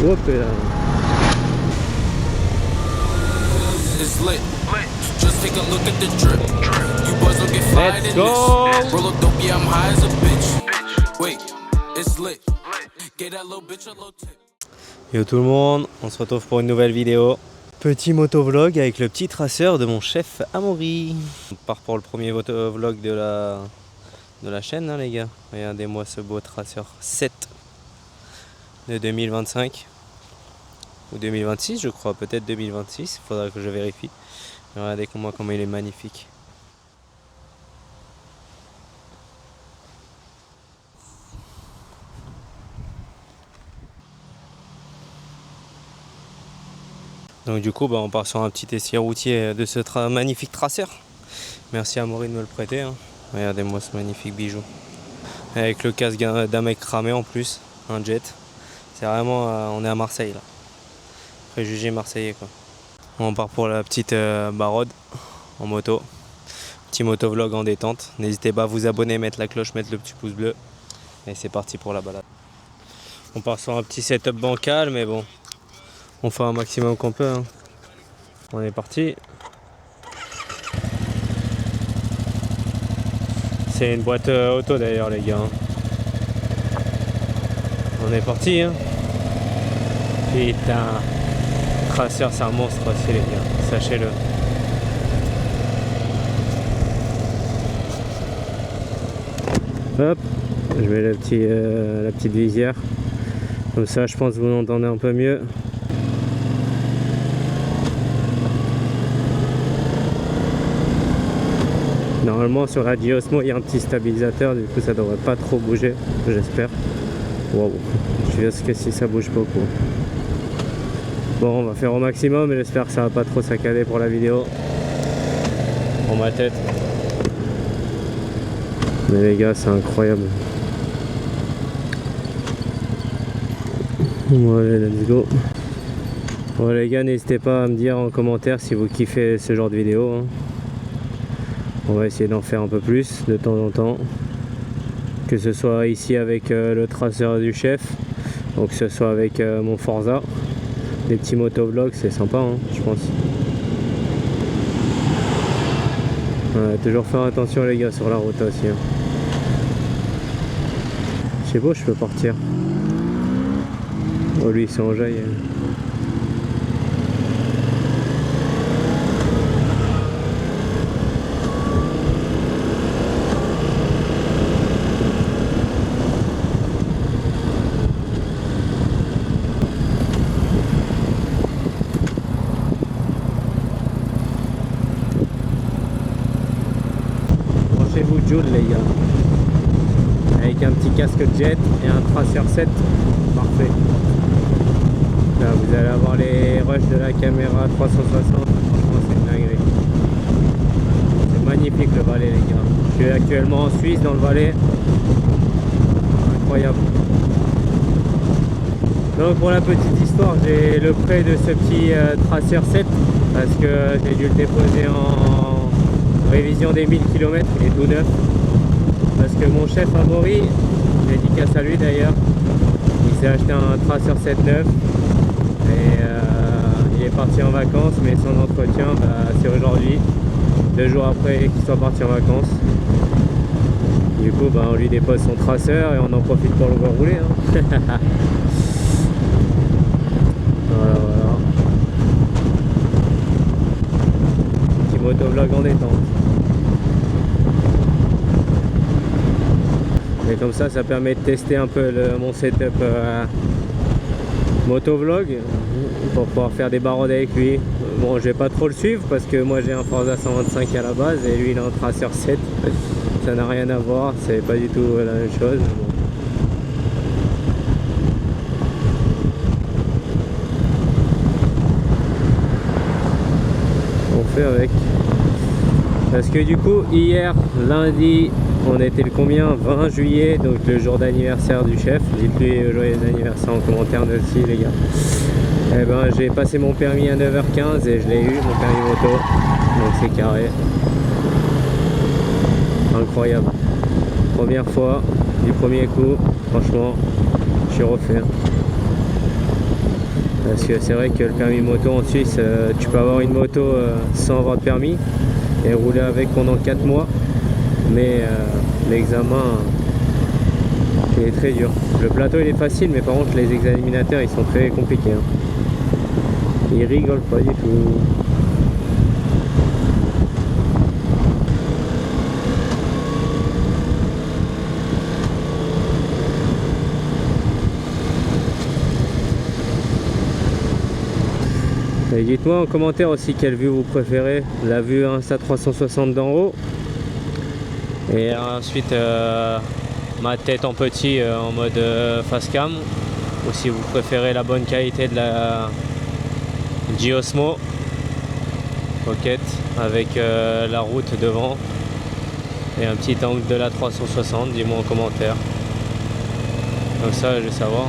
Hop là. Let's go. Yo tout le monde, on se retrouve pour une nouvelle vidéo. Petit motovlog avec le petit traceur de mon chef Amaury. On part pour le premier motovlog de la chaîne, hein, les gars. Regardez-moi ce beau traceur 7 de 2025 ou 2026, je crois, peut-être 2026. Il faudra que je vérifie. Regardez-moi comment il est magnifique. Donc du coup, on part sur un petit essai routier de ce magnifique traceur. Merci à Amaury de me le prêter. Hein. Regardez-moi ce magnifique bijou. Avec le casque d'un mec cramé en plus, un jet. C'est vraiment, on est à Marseille là. Préjugé marseillais quoi. On part pour la petite barode en moto. Petit motovlog en détente. N'hésitez pas à vous abonner, mettre la cloche, mettre le petit pouce bleu. Et c'est parti pour la balade. On part sur un petit setup bancal, mais bon. On fait un maximum qu'on peut. Hein. On est parti. C'est une boîte auto d'ailleurs les gars. Hein. On est parti. Hein. Putain. Traceur c'est un monstre aussi les gars. Sachez-le. Hop. Je mets la petite visière. Comme ça je pense que vous l'entendez un peu mieux. Normalement sur la Osmo il y a un petit stabilisateur, du coup ça devrait pas trop bouger, j'espère. Waouh, je risque que si ça bouge beaucoup. Bon, on va faire au maximum et j'espère que ça va pas trop saccader pour la vidéo. Pour ma tête. Mais les gars, c'est incroyable. Bon allez, let's go. Bon les gars, n'hésitez pas à me dire en commentaire si vous kiffez ce genre de vidéo. Hein. On va essayer d'en faire un peu plus de temps en temps. Que ce soit ici avec le traceur du chef, ou que ce soit avec mon Forza. Des petits motovlogs, c'est sympa, hein, je pense. Ouais, toujours faire attention les gars sur la route aussi. Hein. Je sais pas où je peux partir. Oh lui c'est enjaille. Branchez-vous Joule les gars. Avec un petit casque jet et un traceur 7, parfait. Là vous allez avoir les rushs de la caméra 360, franchement c'est une dinguerie. C'est magnifique le Valais les gars. Je suis actuellement en Suisse dans le Valais. Incroyable. Donc pour la petite histoire, j'ai le prêt de ce petit traceur 7 parce que j'ai dû le déposer en révision des 1000 km, il est tout neuf. Parce que mon chef Amaury, dédicace à lui d'ailleurs, il s'est acheté un traceur 7.9 et il est parti en vacances, mais son entretien c'est aujourd'hui, 2 jours après qu'il soit parti en vacances. Du coup on lui dépose son traceur et on en profite pour le voir rouler. Hein. Voilà. Petit motovlog en détente. Et comme ça permet de tester un peu mon setup motovlog pour pouvoir faire des barades avec lui. Bon, je vais pas trop le suivre parce que moi j'ai un Forza 125 à la base et lui il a un traceur 7. Ça n'a rien à voir, c'est pas du tout la même chose. Bon. On fait avec. Parce que du coup hier lundi on était le combien, 20 juillet, donc le jour d'anniversaire du chef. Dites-lui joyeux anniversaire en commentaire aussi les gars. Et j'ai passé mon permis à 9h15 et je l'ai eu, mon permis moto, donc c'est carré. Incroyable. Première fois, du premier coup, franchement, je suis refait. Parce que c'est vrai que le permis moto en Suisse, tu peux avoir une moto sans avoir de permis et rouler avec pendant 4 mois. Mais l'examen il est très dur. Le plateau il est facile, mais par contre les examinateurs ils sont très compliqués. Ils rigolent pas du tout. Et dites-moi en commentaire aussi quelle vue vous préférez, la vue Insta360 d'en haut et ensuite ma tête en petit en mode face cam, ou si vous préférez la bonne qualité de la Giosmo Pocket avec la route devant et un petit angle de la 360, dis-moi en commentaire, comme ça je vais savoir.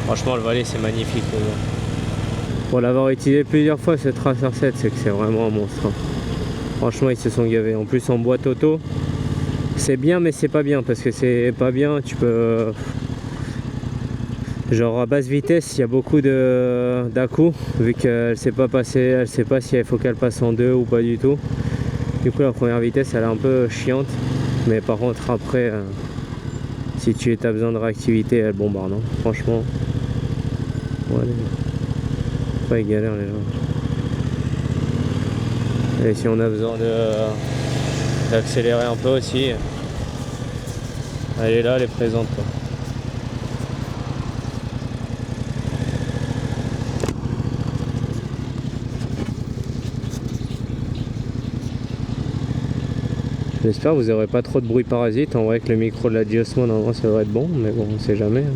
Franchement, le Valais, c'est magnifique. Pour l'avoir utilisé plusieurs fois, ce Tracer 7, c'est que c'est vraiment un monstre. Franchement, ils se sont gavés. En plus, en boîte auto, c'est bien, mais c'est pas bien. Parce que c'est pas bien, tu peux... Genre à basse vitesse, il y a beaucoup d'à-coups. Vu qu'elle sait pas passer, elle sait pas si il faut qu'elle passe en deux ou pas du tout. Du coup, la première vitesse, elle est un peu chiante. Mais par contre, après, si tu as besoin de réactivité, elle bombarde. Hein. Franchement... Ouais, pas ils galèrent les gens. Et si on a besoin d'accélérer un peu aussi, elle est là, elle est présente quoi. J'espère que vous n'aurez pas trop de bruit parasite. En vrai que le micro de la Giosmo normalement ça devrait être bon, mais bon on sait jamais. Hein.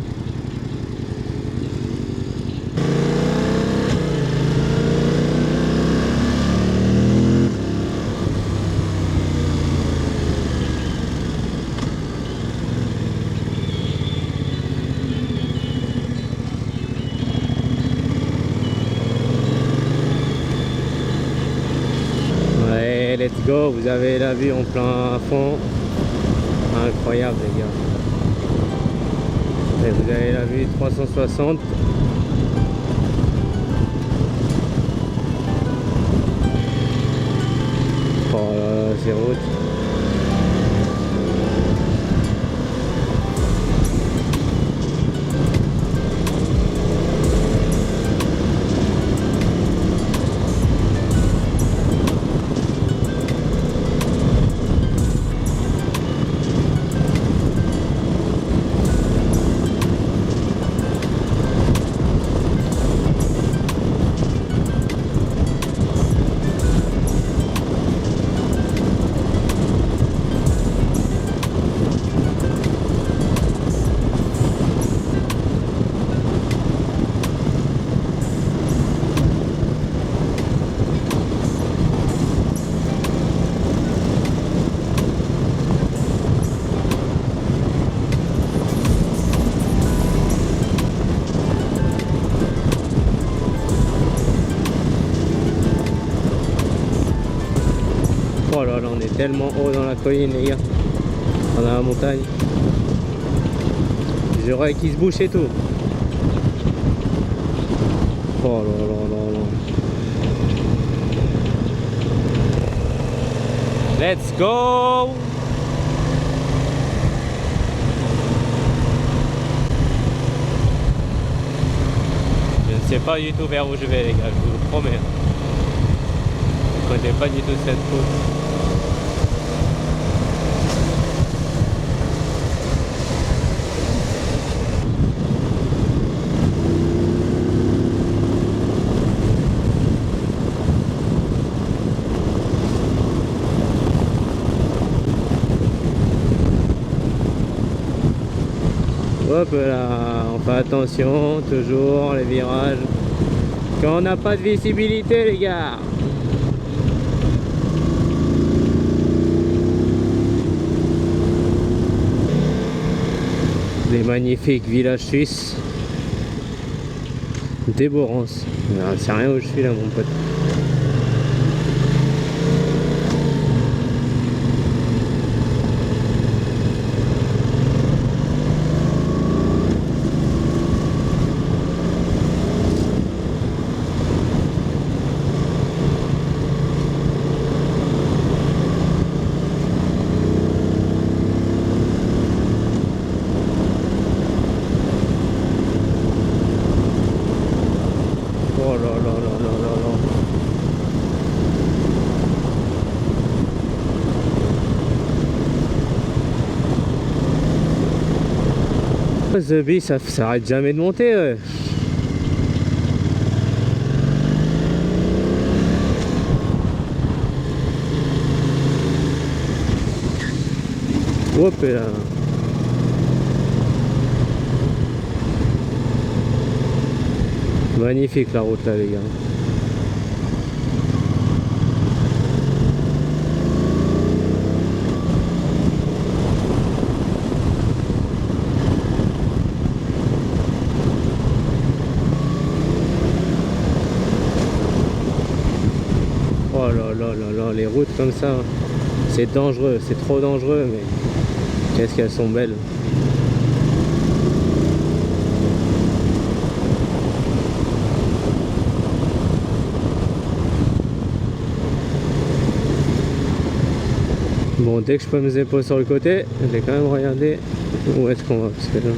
Let's go, vous avez la vue en plein fond, incroyable les gars. Et vous avez la vue 360. Oh là là, c'est route. Oh là là, on est tellement haut dans la colline les gars, dans la montagne. Les oreilles qui se bouchent et tout. Oh là là là là. Let's go! Je ne sais pas du tout vers où je vais les gars, je vous le promets. Je ne connais pas du tout cette route. Hop là, on fait attention, toujours les virages. Quand on n'a pas de visibilité les gars. Des magnifiques villages suisses. Déborance. C'est rien où je suis là mon pote. The Bee, ça s'arrête jamais de monter, ouais. Hop là. Magnifique la route là les gars. Oh là là là là, les routes comme ça, c'est dangereux, c'est trop dangereux, mais qu'est-ce qu'elles sont belles. Bon, dès que je peux mes épaules sur le côté, je vais quand même regarder où est-ce qu'on va, parce que là...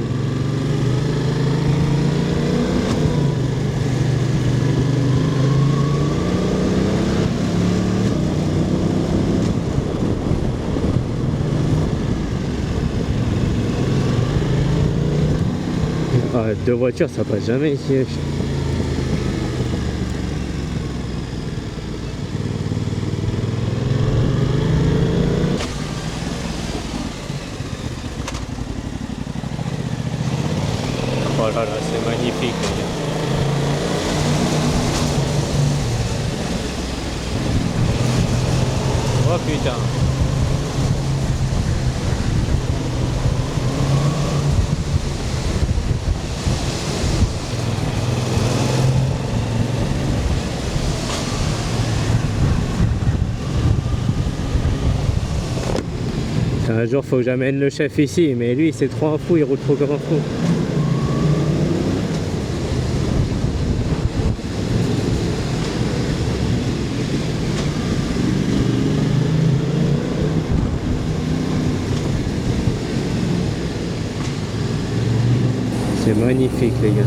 Ah, deux voitures, ça passe jamais ici. Oh là là, c'est magnifique les gars. Oh putain. Un jour faut que j'amène le chef ici, mais lui c'est trop un fou, il roule trop comme un fou. C'est magnifique les gars.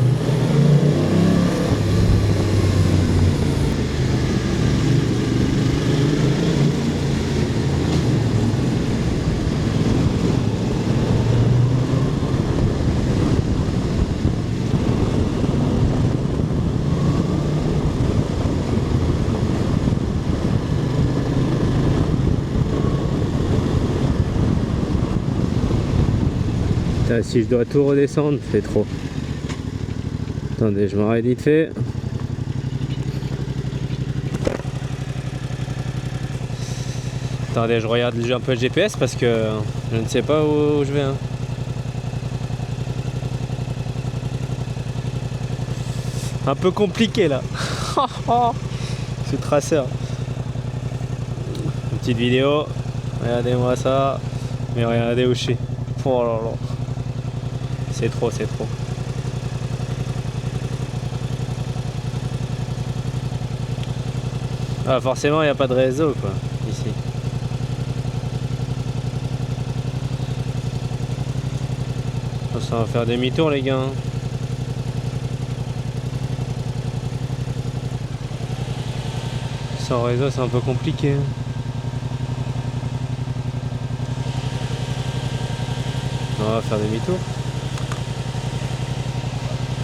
Putain, si je dois tout redescendre, c'est trop. Attendez, je m'arrête vite fait. Attendez, je regarde un peu le GPS parce que je ne sais pas où je vais. Hein. Un peu compliqué là. Ce traceur. Une petite vidéo. Regardez-moi ça. Mais regardez où je suis. Oh là là. C'est trop, c'est trop. Ah, forcément, il n'y a pas de réseau quoi, ici. Ça va faire demi-tour les gars. Sans réseau, c'est un peu compliqué. On va faire demi-tour.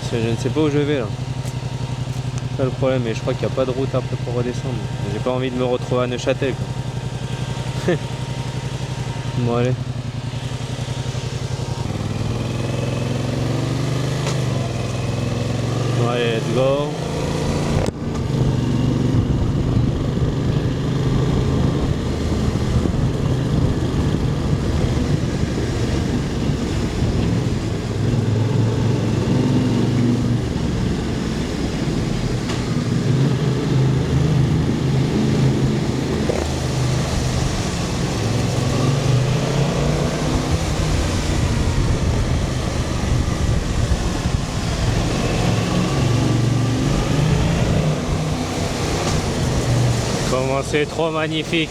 Parce que je ne sais pas où je vais là. C'est ça le problème, et je crois qu'il n'y a pas de route après pour redescendre. J'ai pas envie de me retrouver à Neuchâtel quoi. Bon allez. Bon allez, let's go. Comment c'est trop magnifique.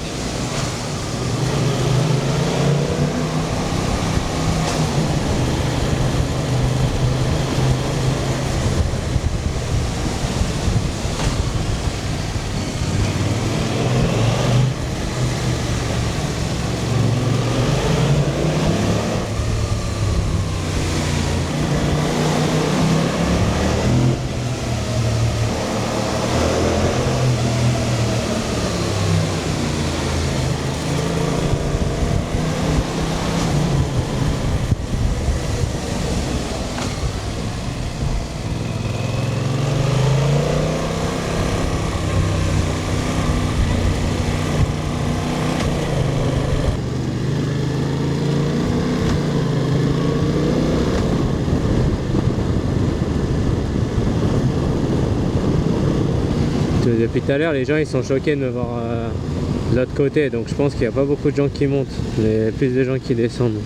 Depuis tout à l'heure, les gens ils sont choqués de me voir de l'autre côté, donc je pense qu'il n'y a pas beaucoup de gens qui montent, mais plus de gens qui descendent.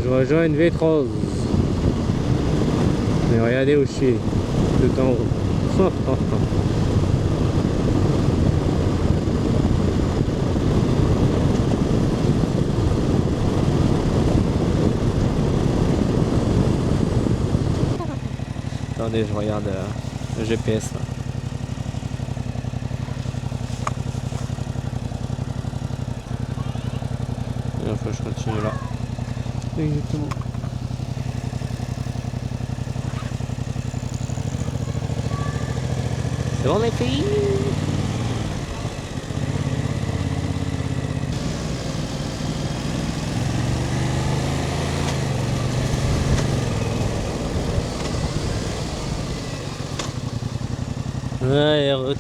Je rejoins une V3. Mais regardez où je suis, tout en haut. Attendez, je regarde le GPS là. Il faut que je continue là. Exactement. C'est bon les filles? Ouais, route.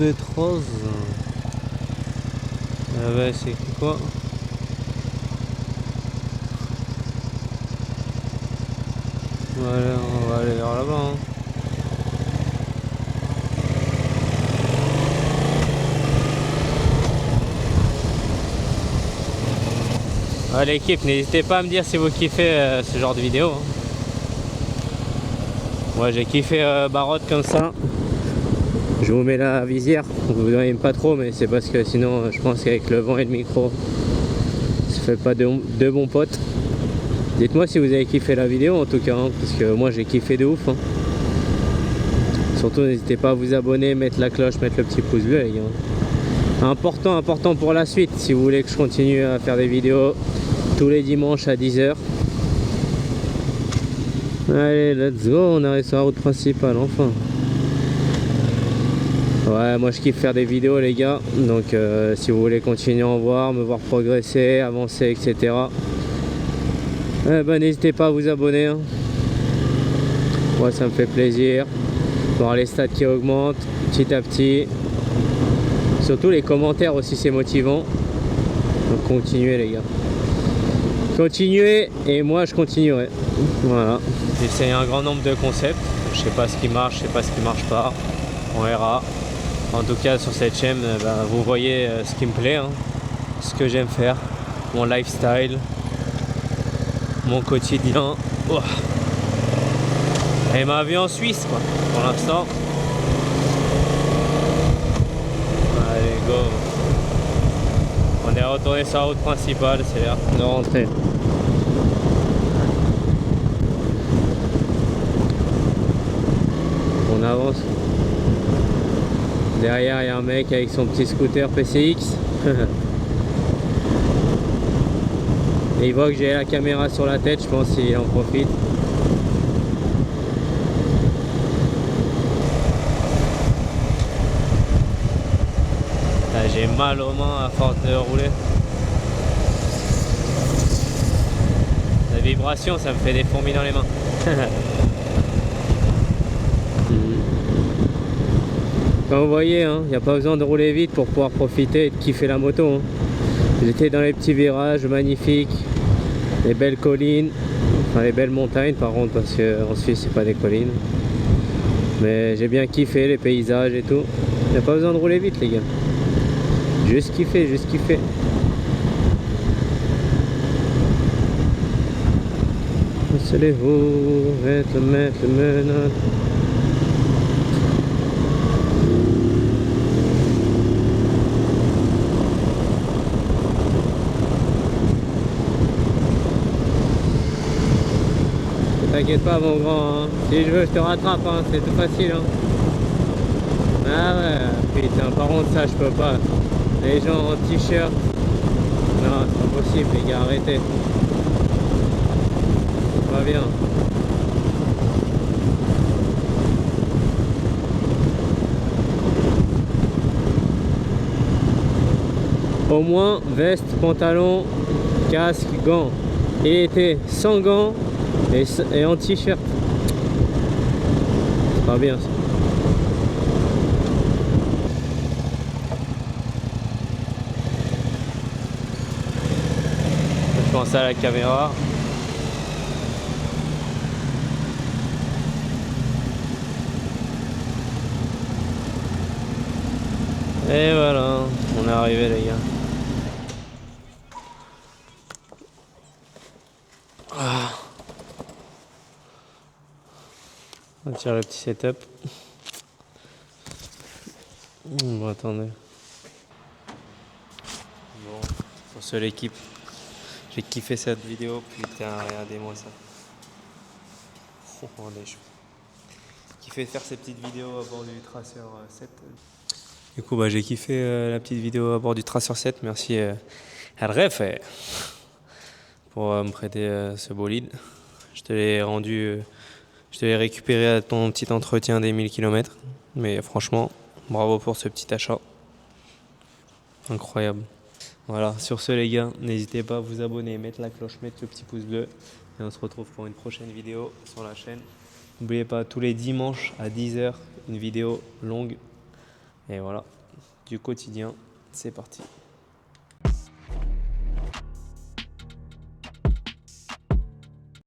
V3. Ah ouais, c'est quoi? Voilà, on va aller vers là-bas. Hein. Ouais, l'équipe, n'hésitez pas à me dire si vous kiffez ce genre de vidéo. Hein. Moi j'ai kiffé Barotte comme ça. Je vous mets la visière, vous ne voyez pas trop, mais c'est parce que sinon je pense qu'avec le vent et le micro, ça fait pas de bons potes. Dites-moi si vous avez kiffé la vidéo en tout cas, hein, parce que moi j'ai kiffé de ouf. Hein. Surtout n'hésitez pas à vous abonner, mettre la cloche, mettre le petit pouce bleu les gars. Important pour la suite, si vous voulez que je continue à faire des vidéos tous les dimanches à 10 h. Allez, let's go, on arrive sur la route principale, enfin. Ouais, moi je kiffe faire des vidéos les gars, donc si vous voulez continuer à en voir, me voir progresser, avancer, etc. N'hésitez pas à vous abonner. Hein. Moi ça me fait plaisir. Voir les stats qui augmentent petit à petit. Surtout les commentaires aussi, c'est motivant. Donc continuez les gars. Continuez et moi je continuerai. Voilà. J'essaie un grand nombre de concepts. Je sais pas ce qui marche, je sais pas ce qui marche pas. On verra. En tout cas sur cette chaîne, vous voyez ce qui me plaît, hein. Ce que j'aime faire, mon lifestyle, mon quotidien. Oh. Et ma vie en Suisse quoi, pour l'instant. Allez go. On est retourné sur la route principale, c'est l'heure de rentrer. On avance. Derrière il y a un mec avec son petit scooter PCX. Et il voit que j'ai la caméra sur la tête, je pense qu'il en profite. J'ai mal aux mains à force de rouler. La vibration, ça me fait des fourmis dans les mains. Comme vous voyez, il n'y a pas besoin de rouler vite pour pouvoir profiter et de kiffer la moto. Hein. J'étais dans les petits virages magnifiques, les belles collines, enfin les belles montagnes par contre, parce qu'en Suisse c'est pas des collines. Mais j'ai bien kiffé les paysages et tout. Il n'y a pas besoin de rouler vite les gars. Juste kiffer, juste kiffer. Installez-vous, mettre le menottes. T'inquiète pas mon grand, hein. Si je veux je te rattrape, hein. C'est tout facile. Hein. Ah ouais, putain, par contre ça je peux pas. Les gens en t-shirt, non c'est pas possible les gars, arrêtez. Pas bien. Au moins veste, pantalon, casque, gants. Et été sans gants et en t-shirt. C'est pas bien ça. Je pense à la caméra. Et voilà, on est arrivé les gars. Ah. On tire le petit setup. Bon, attendez. Bon, pour seule équipe, j'ai kiffé cette vidéo. Putain, regardez-moi ça. Oh, on est chaud. Kiffé faire ces petites vidéos à bord du Tracer 7. Du coup, bah, j'ai kiffé la petite vidéo à bord du Tracer 7. Merci Ref pour me prêter ce bolide. Je te l'ai rendu, je te l'ai récupéré à ton petit entretien des 1000 km. Mais franchement, bravo pour ce petit achat. Incroyable. Voilà, sur ce les gars, n'hésitez pas à vous abonner, mettre la cloche, mettre le petit pouce bleu. Et on se retrouve pour une prochaine vidéo sur la chaîne. N'oubliez pas, tous les dimanches à 10h, une vidéo longue. Et voilà, du quotidien, c'est parti.